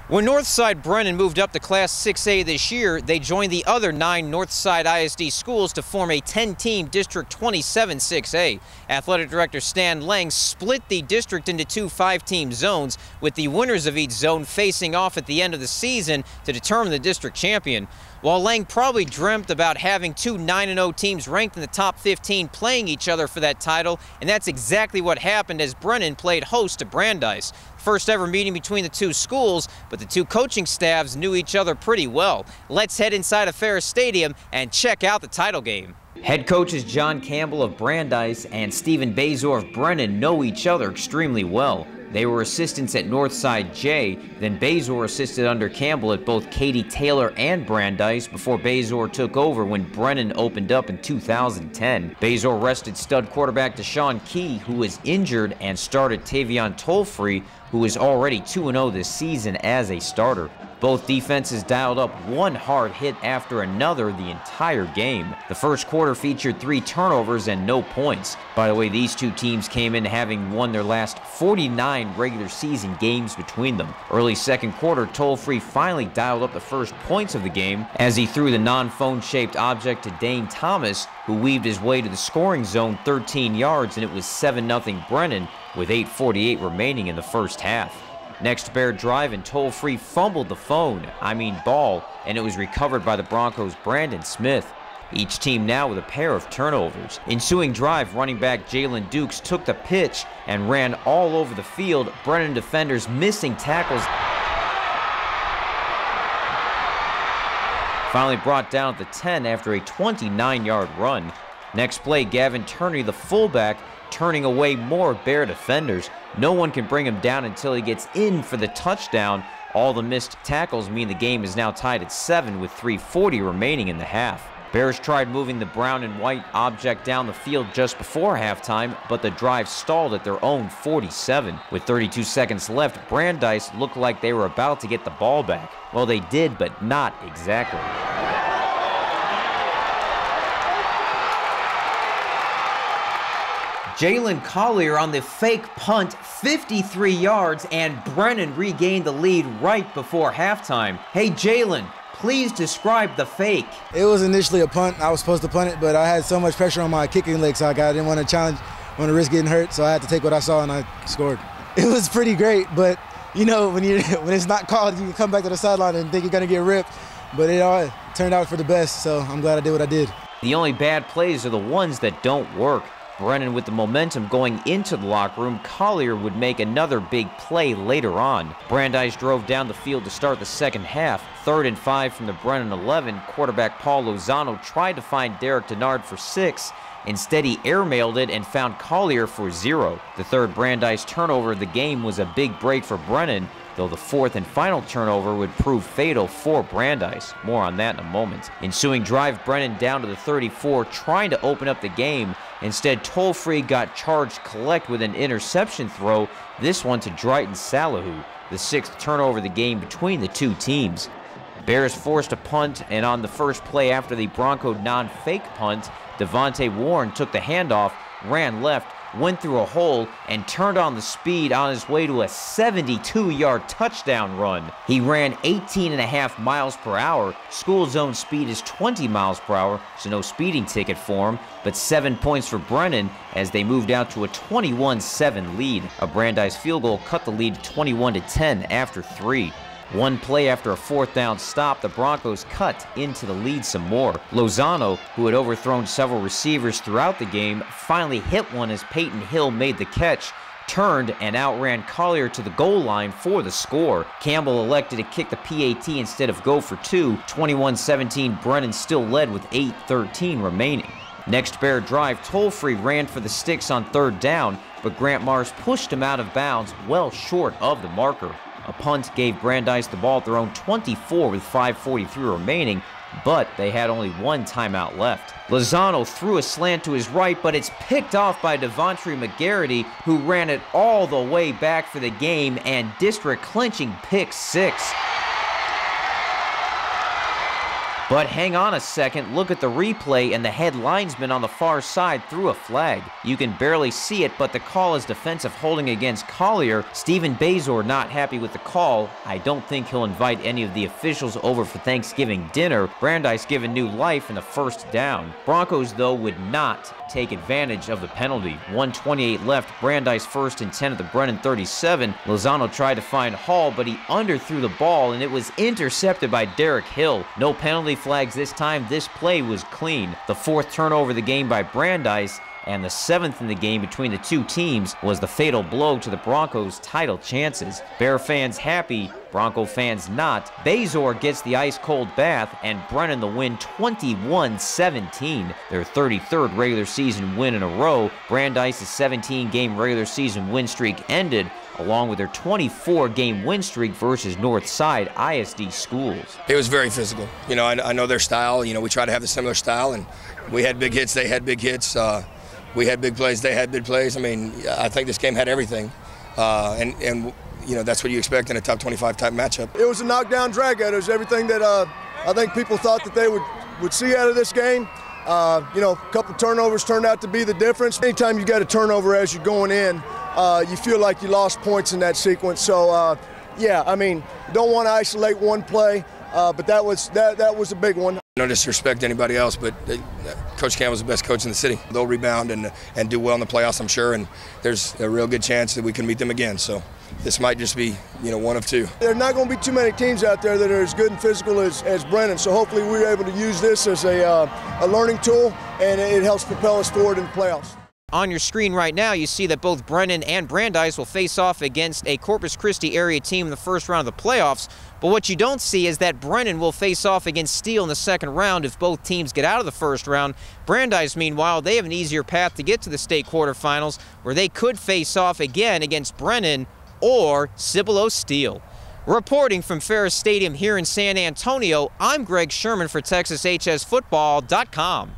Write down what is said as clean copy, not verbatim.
When Northside Brennan moved up to Class 6A this year, they joined the other 9 Northside ISD schools to form a 10-team District 27 6A. Athletic Director Stan Lang split the district into 2 5-team zones, with the winners of each zone facing off at the end of the season to determine the district champion. While Lang probably dreamt about having 2 9-0 teams ranked in the top 15 playing each other for that title, and that's exactly what happened as Brennan played host to Brandeis. First ever meeting between the 2 schools, but the 2 coaching staffs knew each other pretty well. Let's head inside of Ferris Stadium and check out the title game. Head coaches John Campbell of Brandeis and Stephen Bazor of Brennan know each other extremely well. They were assistants at Northside J, then Bazor assisted under Campbell at both Katy Taylor and Brandeis before Bazor took over when Brennan opened up in 2010. Bazor rested stud quarterback Deshaun Key, who was injured, and started Tavion Tollfree, who is already 2-0 this season as a starter. Both defenses dialed up one hard hit after another the entire game. The first quarter featured 3 turnovers and no points. By the way, these 2 teams came in having won their last 49 regular season games between them. Early second quarter, Tollfree finally dialed up the first points of the game as he threw the non-phone-shaped object to Dane Thomas, who weaved his way to the scoring zone 13 yards, and it was 7-0 Brennan with 8:48 remaining in the first half. Next Bear drive, and Tollfree fumbled the ball, and it was recovered by the Broncos' Brandon Smith. Each team now with a pair of turnovers. Ensuing drive, running back Jalen Dukes took the pitch and ran all over the field, Brennan defenders missing tackles. Finally brought down at the 10 after a 29-yard run. Next play, Gavin Turney, the fullback, turning away more Bear defenders. No one can bring him down until he gets in for the touchdown. All the missed tackles mean the game is now tied at 7 with 3:40 remaining in the half. Bears tried moving the brown and white object down the field just before halftime, but the drive stalled at their own 47. With 32 seconds left, Brandeis looked like they were about to get the ball back. Well, they did, but not exactly. Jalen Collier on the fake punt, 53 yards, and Brennan regained the lead right before halftime. Hey Jalen, please describe the fake. It was initially a punt. I was supposed to punt it, but I had so much pressure on my kicking leg, so I didn't want to challenge, want to risk getting hurt, so I had to take what I saw and I scored. It was pretty great, but you know, when it's not called, you can come back to the sideline and think you're gonna get ripped, but it all turned out for the best, so I'm glad I did what I did. The only bad plays are the ones that don't work. Brennan with the momentum going into the locker room. Collier would make another big play later on. Brandeis drove down the field to start the second half. 3rd and 5 from the Brennan 11. Quarterback Paul Lozano tried to find Derek Denard for 6. Instead, he airmailed it and found Collier for 0. The 3rd Brandeis turnover of the game was a big break for Brennan, though the 4th and final turnover would prove fatal for Brandeis. More on that in a moment. Ensuing drive, Brennan down to the 34, trying to open up the game. Instead, Tollfree got charged collect with an interception throw, this one to Drayton Salahu, the 6th turnover of the game between the 2 teams. Bears forced a punt, and on the first play after the Bronco non-fake punt, Devontae Warren took the handoff, ran left, went through a hole, and turned on the speed on his way to a 72-yard touchdown run. He ran 18.5 miles per hour. School zone speed is 20 miles per hour, so no speeding ticket for him, but 7 points for Brennan as they moved out to a 21-7 lead. A Brandeis field goal cut the lead to 21-10 after 3. One play after a 4th down stop, the Broncos cut into the lead some more. Lozano, who had overthrown several receivers throughout the game, finally hit one as Peyton Hill made the catch, turned and outran Collier to the goal line for the score. Campbell elected to kick the PAT instead of go for 2. 21-17, Brennan still led with 8:13 remaining. Next Bear drive, Tollfree ran for the sticks on 3rd down, but Grant Mars pushed him out of bounds well short of the marker. A punt gave Brandeis the ball at their own 24 with 5:43 remaining, but they had only 1 timeout left. Lozano threw a slant to his right, but it's picked off by Devontae McGarity, who ran it all the way back for the game and district clinching pick 6. But hang on a second, look at the replay, and the head linesman on the far side threw a flag. You can barely see it, but the call is defensive holding against Collier. Stephen Bazor not happy with the call. I don't think he'll invite any of the officials over for Thanksgiving dinner. Brandeis given new life in the first down. Broncos, though, would not take advantage of the penalty. 1:28 left, Brandeis 1st and 10 at the Brennan 37. Lozano tried to find Hall, but he underthrew the ball, and it was intercepted by Derek Hill. No penalty flags this time. This play was clean. The 4th turnover of the game by Brandeis, and the 7th in the game between the two teams, was the fatal blow to the Broncos' title chances. Bear fans happy, Bronco fans not. Bazor gets the ice-cold bath, and Brennan the win 21-17. Their 33rd regular season win in a row. Brandeis' 17-game regular season win streak ended, along with their 24-game win streak versus Northside ISD schools. It was very physical. You know, I know their style. You know, we try to have a similar style, and we had big hits, they had big hits. We had big plays, they had big plays. I mean, I think this game had everything. And you know, that's what you expect in a top 25 type matchup. It was a knockdown drag out. It was everything that I think people thought that they would see out of this game. You know, a couple turnovers turned out to be the difference. Anytime you got a turnover as you're going in, you feel like you lost points in that sequence. So, yeah, I mean, you don't want to isolate one play, but that was a big one. No disrespect to anybody else, but Coach Campbell's the best coach in the city. They'll rebound and do well in the playoffs, I'm sure, and there's a real good chance that we can meet them again. So this might just be, you know, one of two. There are not going to be too many teams out there that are as good and physical as Brennan, so hopefully we're able to use this as a learning tool, and it helps propel us forward in the playoffs. On your screen right now, you see that both Brennan and Brandeis will face off against a Corpus Christi area team in the first round of the playoffs. But what you don't see is that Brennan will face off against Steele in the second round if both teams get out of the first round. Brandeis, meanwhile, they have an easier path to get to the state quarterfinals, where they could face off again against Brennan or Cibolo Steele. Reporting from Ferris Stadium here in San Antonio, I'm Greg Sherman for TexasHSFootball.com.